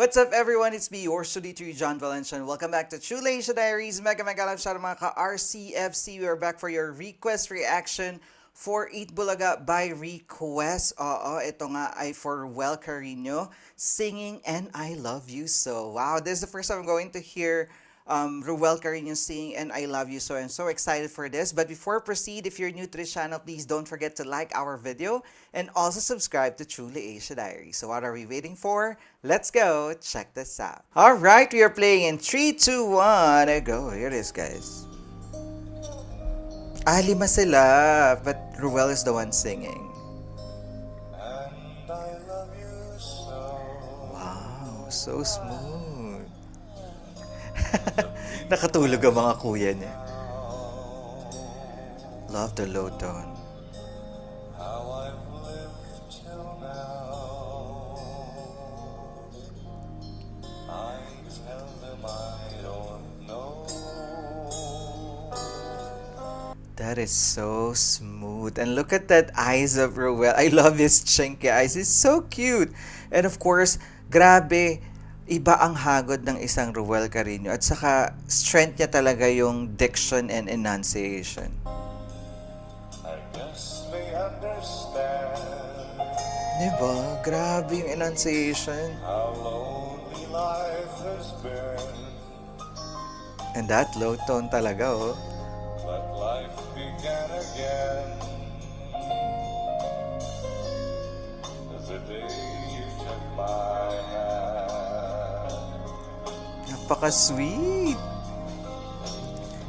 What's up everyone? It's me, your studio John Valencian. Welcome back to True Asia Diaries. Mega love shout out mga ka-RCFC. We're back for your request reaction for Eat Bulaga by request. Oo, ito nga ay for Well Carino singing And I Love You So. Wow, this is the first time I'm going to hear Ruel Carino sing And I Love You So. I'm so excited for this. But before I proceed, if you're new to this channel, please don't forget to like our video and also subscribe to Truly Asia Diaries. So what are we waiting for? Let's go check this out. Alright, we are playing in 3, 2, 1, and go. Here it is, guys. Ah, lima sila, but Ruel is the one singing. And I love you so. Wow, so smooth. Nakatulog ang mga kuya niya. Love the low tone. How I've lived till now. I tell them I don't know. That is so smooth. And look at that eyes of Ruel. I love his chinky eyes. He's so cute. And of course, grabe, iba ang hagod ng isang Ruel Carino. At saka, strength niya talaga yung diction and enunciation. I guess they understand Diba? Grabe yung enunciation. how lonely life has been. And that low tone talaga, oh. But life began again. The day you took my hand. Napaka-sweet.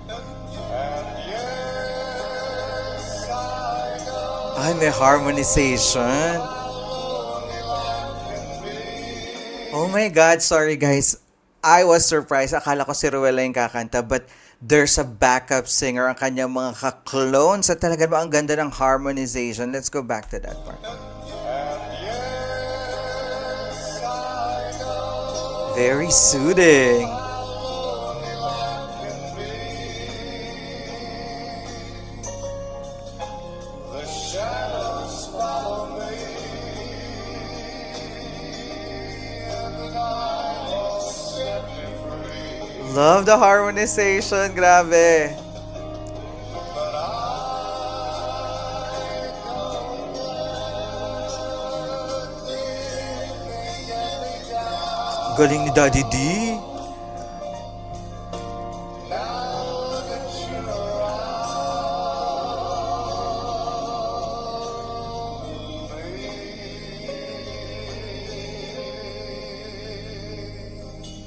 And yes, I know Ay, may harmonization. Oh my God, sorry guys. I was surprised. Akala ko si Ruel lang yung kakanta, but there's a backup singer, ang kanyang mga ka-clones. At talaga ba ang ganda ng harmonization? Let's go back to that part. Very soothing. the shadows follow me, and I will set you free. Love the harmonization. Grabe. But Galing ni Daddy D. now that you're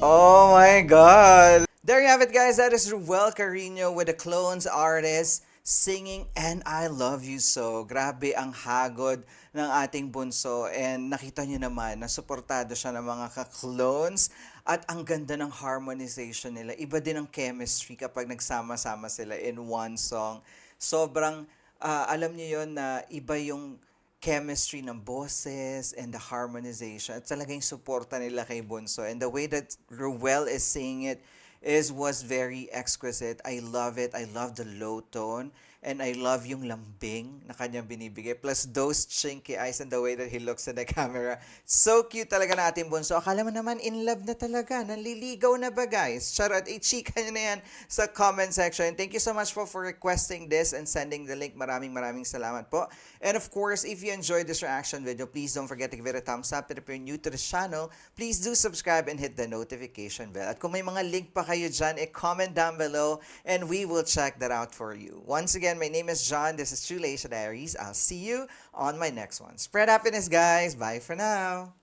Oh my God. There you have it, guys. That is Ruel Carino with the Clones artist singing And I Love You So. Grabe ang hagod ng ating bunso. And nakita nyo naman na suportado siya ng mga ka-clones. At ang ganda ng harmonization nila. Iba din ang chemistry kapag nagsama-sama sila in one song. Sobrang, alam niyo yon na iba yung chemistry ng boses and the harmonization. At talagang suporta nila kay Bunso. And the way that Ruel is singing it was very exquisite. I love it. I love the low tone. And I love yung lambing na kanyang binibigay. Plus those chinky eyes and the way that he looks at the camera. So cute talaga na ating Bunso. Akala mo naman in love na talaga. Nanliligaw na ba, guys? Charot, i-chika nyo na yan sa comment section. Thank you so much for requesting this and sending the link. Maraming salamat po. And of course, if you enjoyed this reaction video, please don't forget to give it a thumbs up. And if you're new to this channel, please do subscribe and hit the notification bell. At kung may mga link pa kayo dyan, comment down below and we will check that out for you. Once again, my name is John. This is True Asia Diaries. I'll see you on my next one. Spread happiness, guys. Bye for now.